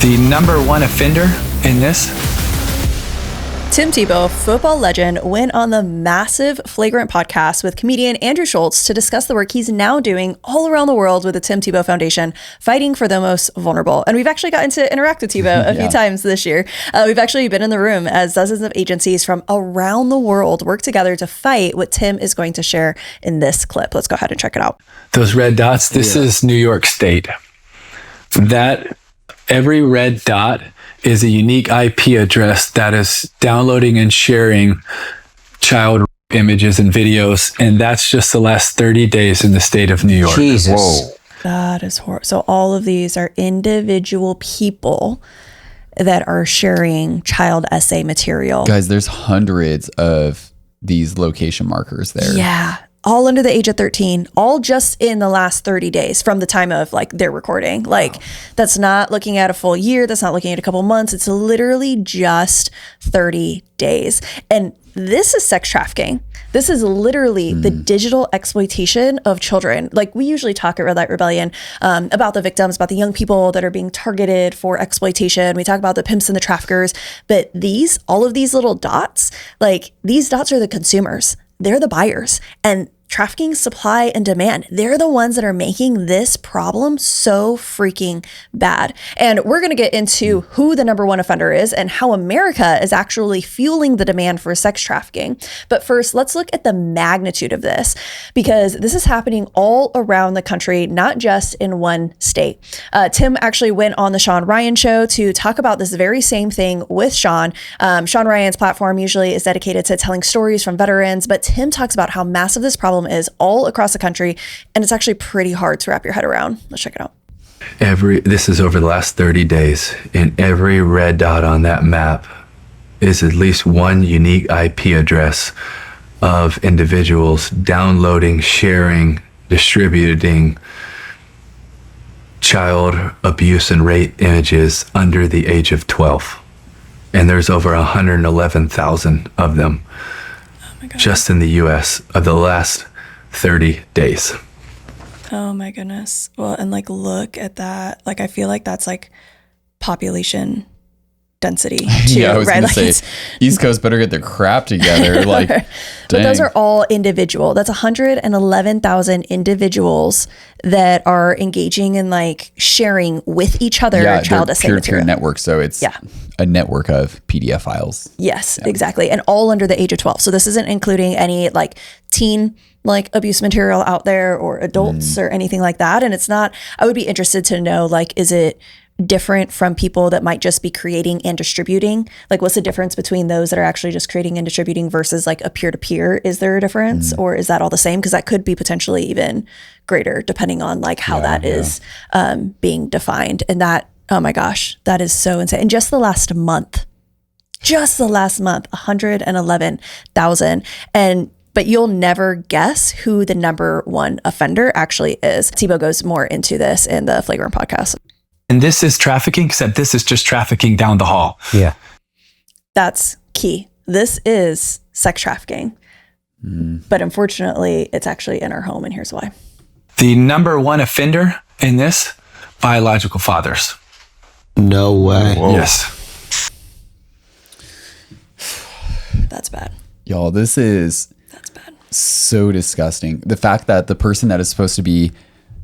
The number one offender in this. Tim Tebow, football legend, went on the massive Flagrant podcast with comedian Andrew Schultz to discuss the work he's now doing all around the world with the Tim Tebow Foundation, fighting for the most vulnerable. And we've actually gotten to interact with Tebow a few times this year. We've actually been in the room as dozens of agencies from around the world work together to fight what Tim is going to share in this clip. Let's go ahead and check it out. Those red dots, this is New York State. That every red dot is a unique IP address that is downloading and sharing child images and videos. And that's just the last 30 days in the state of New York. Jesus. Whoa. That is horrible. So all of these are individual people that are sharing child essay material. Guys, there's hundreds of these location markers there. Yeah. All under the age of 13, all just in the last 30 days from the time of like their recording. Like that's not looking at a full year. That's not looking at a couple months. It's literally just 30 days. And this is sex trafficking. This is literally the digital exploitation of children. Like we usually talk at Red Light Rebellion about the victims, about the young people that are being targeted for exploitation. We talk about the pimps and the traffickers, but all of these little dots, like these dots are the consumers. They're the buyers, and trafficking, supply and demand, they're the ones that are making this problem so freaking bad. And we're going to get into who the number one offender is and how America is actually fueling the demand for sex trafficking. But first, let's look at the magnitude of this, because this is happening all around the country, not just in one state. Tim actually went on the Sean Ryan show to talk about this very same thing with Sean. Sean Ryan's platform usually is dedicated to telling stories from veterans, but Tim talks about how massive this problem is all across the country, and it's actually pretty hard to wrap your head around. Let's check it out. This is over the last 30 days, and every red dot on that map is at least one unique IP address of individuals downloading, sharing, distributing child abuse and rape images under the age of 12. And there's over 111,000 of them just in the US of the last 30 days. Oh my goodness. Well, and like, look at that. Like, I feel like that's like population density too, I was right? gonna Like say, East Coast better get their crap together. Like, but those are all individual. That's 111,000 individuals that are engaging in like sharing with each other child essay peer-to-peer material. network. So it's a network of PDF files. Yes, exactly. And all under the age of 12. So this isn't including any like teen like abuse material out there or adults or anything like that. And it's not, I would be interested to know, like, is it different from people that might just be creating and distributing? Like, what's the difference between those that are actually just creating and distributing versus like a peer-to-peer? Is there a difference or is that all the same? Because that could be potentially even greater depending on like how that is being defined. And that, oh my gosh, that is so insane. And just the last month, 111,000. But you'll never guess who the number one offender actually is. Tebow goes more into this in the Flagrant podcast. And this is trafficking, except this is just trafficking down the hall. Yeah. That's key. This is sex trafficking. But unfortunately, it's actually in our home, and here's why. The number one offender in this, biological fathers. No way. Whoa. Yes. That's bad. Y'all, this is so disgusting. The fact that the person that is supposed to be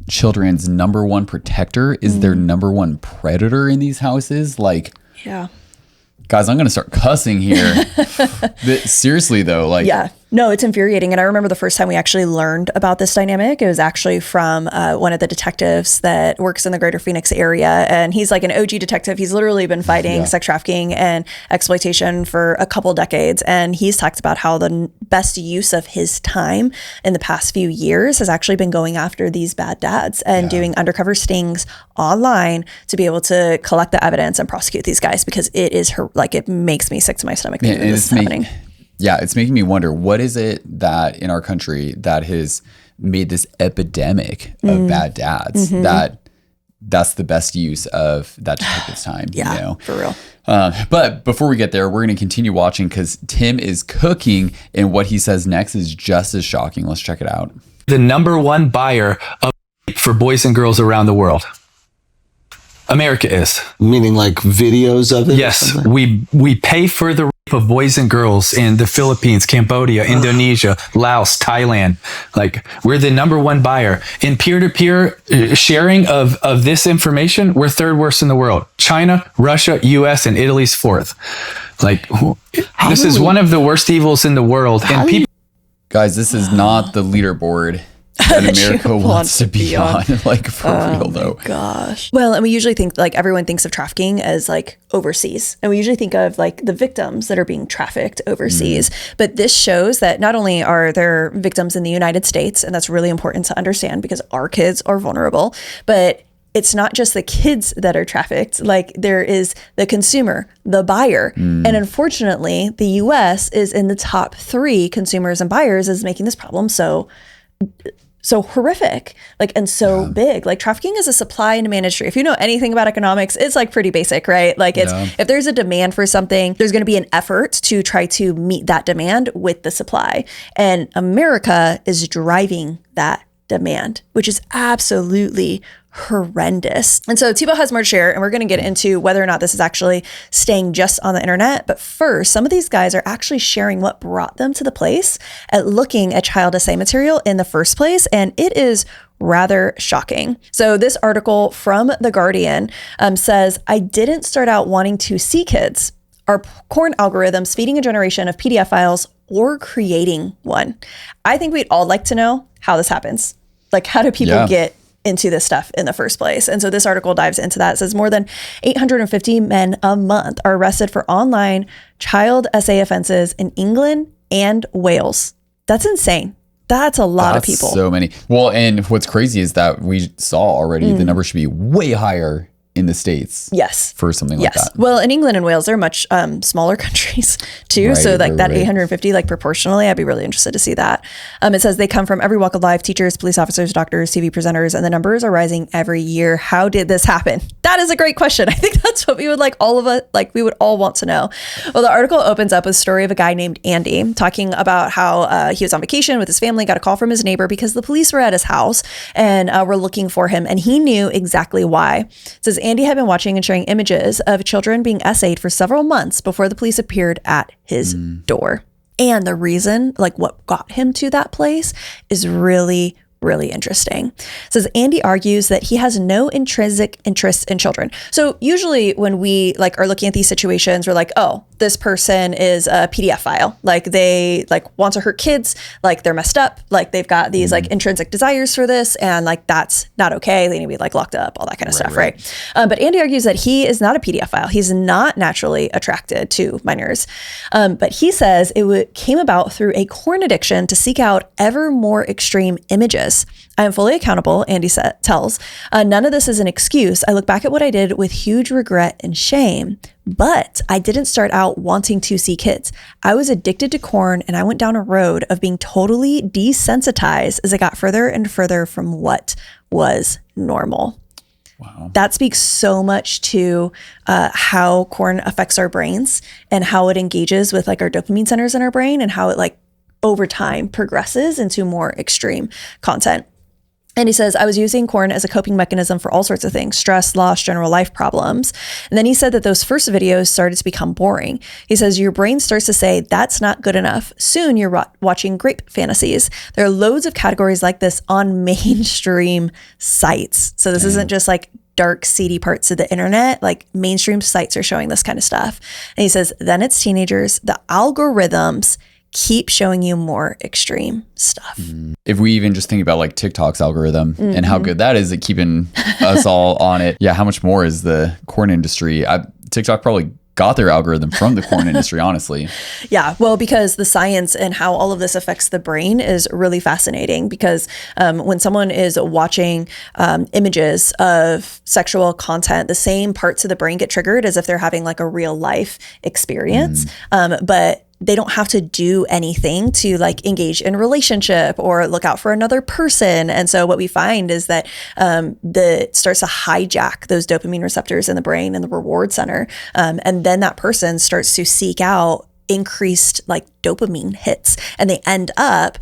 children's number one protector is their number one predator in these houses. Like, Yeah. guys, I'm going to start cussing here. Seriously though, like, Yeah. No, it's infuriating. And I remember the first time we actually learned about this dynamic, it was actually from one of the detectives that works in the greater Phoenix area. And he's like an OG detective. He's literally been fighting sex trafficking and exploitation for a couple decades. And he's talked about how the best use of his time in the past few years has actually been going after these bad dads and doing undercover stings online to be able to collect the evidence and prosecute these guys, because it is it makes me sick to my stomach thinking that this is happening. Yeah, it's making me wonder, what is it that in our country that has made this epidemic of bad dads that's the best use of that detective's time? Yeah, you know? for real. But before we get there, we're going to continue watching because Tim is cooking, and what he says next is just as shocking. Let's check it out. The number one buyer of for boys and girls around the world. America is. Meaning like videos of it? or Yes, something? we pay for the rape of boys and girls in the Philippines, Cambodia, Indonesia, Laos, Thailand. Like, we're the number one buyer in peer-to-peer sharing of this information. We're third worst in the world. China, Russia, US, and Italy's fourth. Like, this is one of the worst evils in the world. And people. Guys, this is not the leaderboard that America wants to be on. Like, for real, though. Gosh. Well, and we usually think, like, everyone thinks of trafficking as like overseas. And we usually think of like the victims that are being trafficked overseas. But this shows that not only are there victims in the United States, and that's really important to understand because our kids are vulnerable, but it's not just the kids that are trafficked. Like, there is the consumer, the buyer. And unfortunately, the US is in the top 3 consumers and buyers is making this problem so horrific, like, and so big. Like, trafficking is a supply and demand industry. If you know anything about economics, it's like pretty basic, right? Like, it's if there's a demand for something, there's going to be an effort to try to meet that demand with the supply. And America is driving that demand, which is absolutely horrendous. And so Tebow has more to share, and we're going to get into whether or not this is actually staying just on the internet. But first, some of these guys are actually sharing what brought them to the place at looking at child essay material in the first place. And it is rather shocking. So this article from The Guardian says, I didn't start out wanting to see kids. Are porn algorithms feeding a generation of PDF files or creating one? I think we'd all like to know how this happens. Like, how do people get into this stuff in the first place? And so this article dives into that. It says more than 850 men a month are arrested for online child essay offenses in England and Wales. That's insane. That's a lot of people. So many. Well, and what's crazy is that we saw already the number should be way higher in the States. Yes. For something like that. Well, in England and Wales, they're much smaller countries too. Right, so like right, that right. 850, like proportionally, I'd be really interested to see that. It says they come from every walk of life: teachers, police officers, doctors, TV presenters, and the numbers are rising every year. How did this happen? That is a great question. I think that's what we would like all of us, like we would all want to know. Well, the article opens up with a story of a guy named Andy talking about how he was on vacation with his family, got a call from his neighbor because the police were at his house and were looking for him. And he knew exactly why. It says Andy had been watching and sharing images of children being essayed for several months before the police appeared at his door. And the reason, like what got him to that place, is really interesting. It says Andy argues that he has no intrinsic interest in children. So usually when we like are looking at these situations, we're like, oh, this person is a PDF file. Like they like want to hurt kids, like they're messed up, like they've got these like intrinsic desires for this, and like that's not okay. They need to be like locked up, all that kind of stuff, right? But Andy argues that he is not a PDF file. He's not naturally attracted to minors. But he says it came about through a corn addiction to seek out ever more extreme images. I am fully accountable, Andy tells. None of this is an excuse. I look back at what I did with huge regret and shame, but I didn't start out wanting to see kids. I was addicted to corn, and I went down a road of being totally desensitized as I got further and further from what was normal. Wow. That speaks so much to how corn affects our brains and how it engages with like our dopamine centers in our brain and how it like over time progresses into more extreme content. And he says, I was using corn as a coping mechanism for all sorts of things: stress, loss, general life problems. And then he said that those first videos started to become boring. He says, your brain starts to say, that's not good enough. Soon you're watching grape fantasies. There are loads of categories like this on mainstream sites. So this isn't just like dark, seedy parts of the internet. Like mainstream sites are showing this kind of stuff. And he says, then it's teenagers. The algorithms keep showing you more extreme stuff. If we even just think about like TikTok's algorithm and how good that is at keeping us all on it. Yeah. How much more is the corn industry? TikTok probably got their algorithm from the corn industry, honestly. Yeah, well, because the science and how all of this affects the brain is really fascinating, because when someone is watching images of sexual content, the same parts of the brain get triggered as if they're having like a real life experience. But they don't have to do anything to like engage in a relationship or look out for another person. And so what we find is that it starts to hijack those dopamine receptors in the brain and the reward center. And then that person starts to seek out increased like dopamine hits, and they end up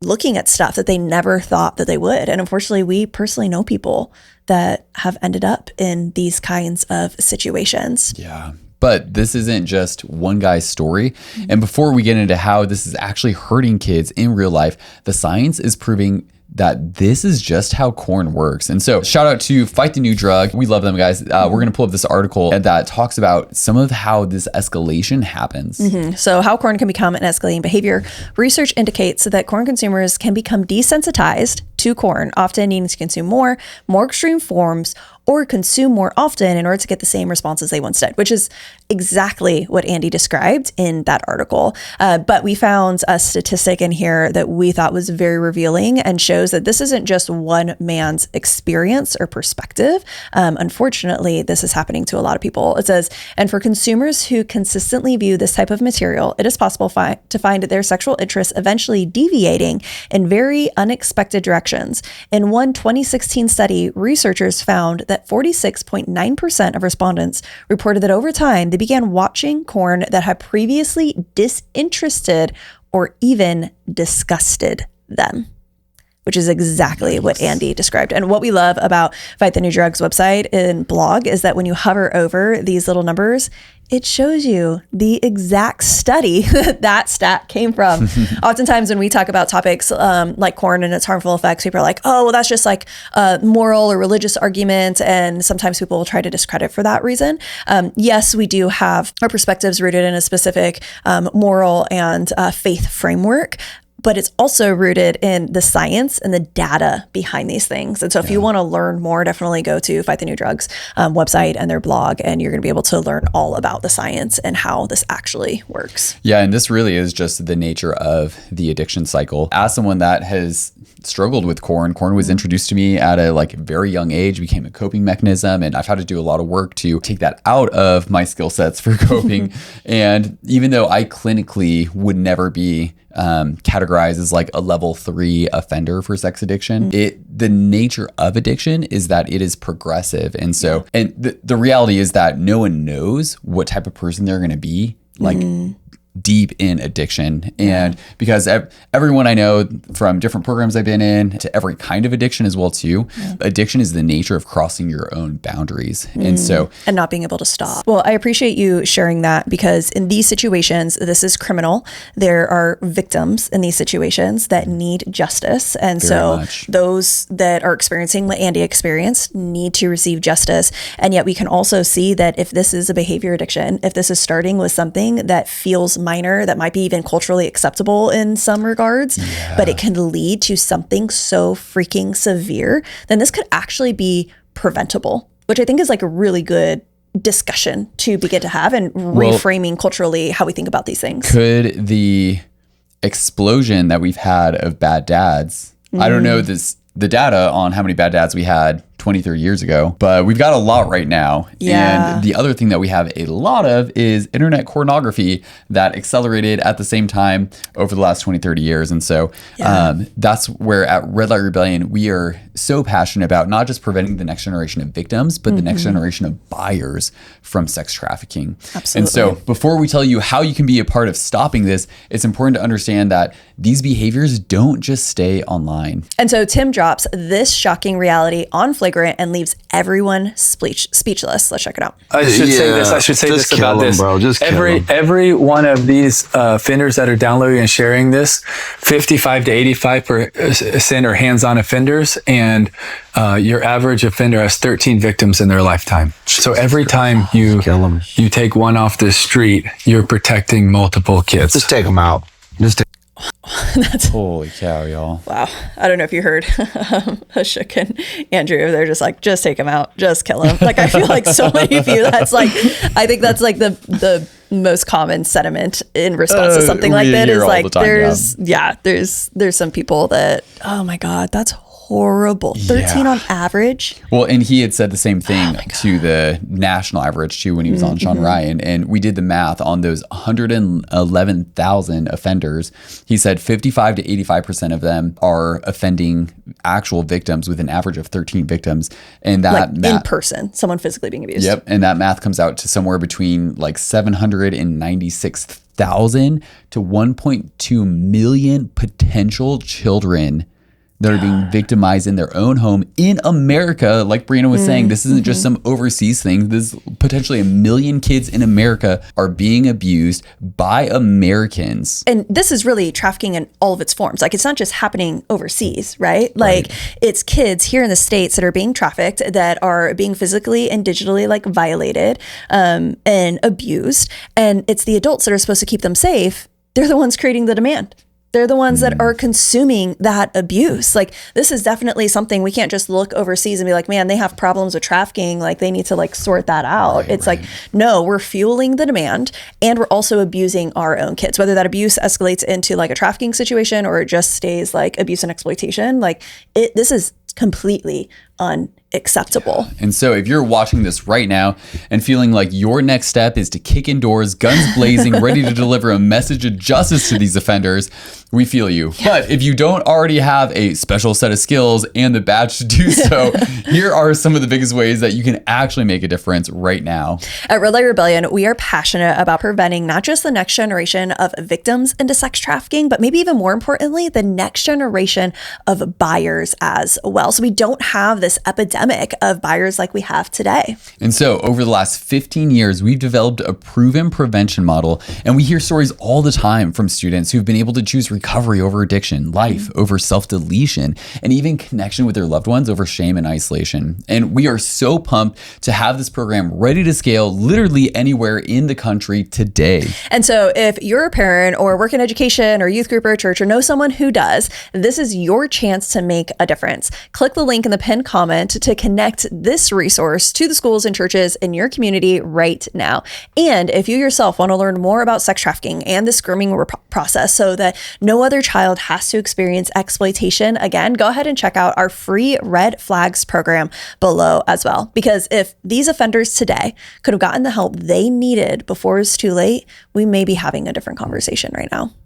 looking at stuff that they never thought that they would. And unfortunately, we personally know people that have ended up in these kinds of situations. Yeah. But this isn't just one guy's story. And before we get into how this is actually hurting kids in real life, the science is proving that this is just how corn works. And so shout out to Fight the New Drug. We love them, guys. We're going to pull up this article that talks about some of how this escalation happens. So how corn can become an escalating behavior. Research indicates that corn consumers can become desensitized to corn, often needing to consume more extreme forms, or consume more often in order to get the same responses they once did, which is exactly what Andy described in that article. But we found a statistic in here that we thought was very revealing and shows that this isn't just one man's experience or perspective. Unfortunately, this is happening to a lot of people. It says, and for consumers who consistently view this type of material, it is possible to find their sexual interests eventually deviating in very unexpected directions. In one 2016 study, researchers found that 46.9% of respondents reported that over time, they began watching porn that had previously disinterested or even disgusted them, which is exactly what Andy described. And what we love about Fight the New Drugs website and blog is that when you hover over these little numbers, it shows you the exact study that stat came from. Oftentimes when we talk about topics like corn and its harmful effects, people are like, oh, well, that's just like a moral or religious argument. And sometimes people will try to discredit for that reason. Yes, we do have our perspectives rooted in a specific moral and faith framework, but it's also rooted in the science and the data behind these things. And so if you want to learn more, definitely go to Fight the New Drugs website and their blog, and you're going to be able to learn all about the science and how this actually works. Yeah, and this really is just the nature of the addiction cycle. As someone that has struggled with corn was introduced to me at a very young age, became a coping mechanism, and I've had to do a lot of work to take that out of my skill sets for coping. And even though I clinically would never be categorized as like a level 3 offender for sex addiction, the nature of addiction is that it is progressive. And so, and the reality is that no one knows what type of person they're going to be deep in addiction. And because everyone I know from different programs I've been in to every kind of addiction as well too, addiction is the nature of crossing your own boundaries. And so, and not being able to stop. Well, I appreciate you sharing that, because in these situations, this is criminal. There are victims in these situations that need justice. And those that are experiencing what Andy experienced need to receive justice. And yet we can also see that if this is a behavior addiction, if this is starting with something that feels minor, that might be even culturally acceptable in some regards, but it can lead to something so freaking severe, then this could actually be preventable, which I think is like a really good discussion to begin to have and reframing culturally how we think about these things. Could the explosion that we've had of bad dads, I don't know the data on how many bad dads we had 20, 30 years ago, but we've got a lot right now. Yeah. And the other thing that we have a lot of is internet pornography that accelerated at the same time over the last 20, 30 years. And so that's where at Red Light Rebellion, we are so passionate about not just preventing the next generation of victims, but the next generation of buyers from sex trafficking. Absolutely. And so before we tell you how you can be a part of stopping this, it's important to understand that these behaviors don't just stay online. And so Tim drops this shocking reality on Flagrant and leaves everyone speechless. Let's check it out. I should say this about this. Bro. Just every one of these offenders that are downloading and sharing this, 55 to 85% are hands-on offenders, and your average offender has 13 victims in their lifetime. So every time you take one off the street, you're protecting multiple kids. Just take them out. Holy cow, y'all. Wow. I don't know if you heard Ashok and Andrew. They're just like, just take him out. Just kill him. Like, I feel like so many of you, I think that's like the most common sentiment in response to something like that is like, there's some people that, oh my God, that's horrible. 13 on average. Well, and he had said the same thing to the national average too when he was on Sean Ryan. And we did the math on those 111,000 offenders. He said 55 to 85% of them are offending actual victims with an average of 13 victims. And that Like in person, someone physically being abused. Yep. And that math comes out to somewhere between like 796,000 to 1.2 million potential children that are being victimized in their own home in America. Like Brianna was saying, this isn't just some overseas thing. This potentially 1 million kids in America are being abused by Americans. And this is really trafficking in all of its forms. Like, it's not just happening overseas, right? Like, it's kids here in the States that are being trafficked, that are being physically and digitally like violated and abused. And it's the adults that are supposed to keep them safe. They're the ones creating the demand. They're the ones that are consuming that abuse. Like, this is definitely something we can't just look overseas and be like, man, they have problems with trafficking. Like, they need to like sort that out. It's like, no, we're fueling the demand and we're also abusing our own kids. Whether that abuse escalates into like a trafficking situation or it just stays like abuse and exploitation, like this is completely unacceptable. And so if you're watching this right now and feeling like your next step is to kick in doors, guns blazing, ready to deliver a message of justice to these offenders, we feel you. But if you don't already have a special set of skills and the badge to do so, here are some of the biggest ways that you can actually make a difference right now. At Red Light Rebellion, we are passionate about preventing not just the next generation of victims into sex trafficking, but maybe even more importantly, the next generation of buyers as well. So we don't have this epidemic of buyers like we have today. And so over the last 15 years, we've developed a proven prevention model. And we hear stories all the time from students who've been able to choose recovery over addiction, life over self-deletion, and even connection with their loved ones over shame and isolation. And we are so pumped to have this program ready to scale literally anywhere in the country today. And so if you're a parent or work in education or youth group or church or know someone who does, this is your chance to make a difference. Click the link in the pinned comment to connect this resource to the schools and churches in your community right now. And if you yourself want to learn more about sex trafficking and this grooming process so that no other child has to experience exploitation again, go ahead and check out our free Red Flags program below as well. Because if these offenders today could have gotten the help they needed before it was too late, we may be having a different conversation right now.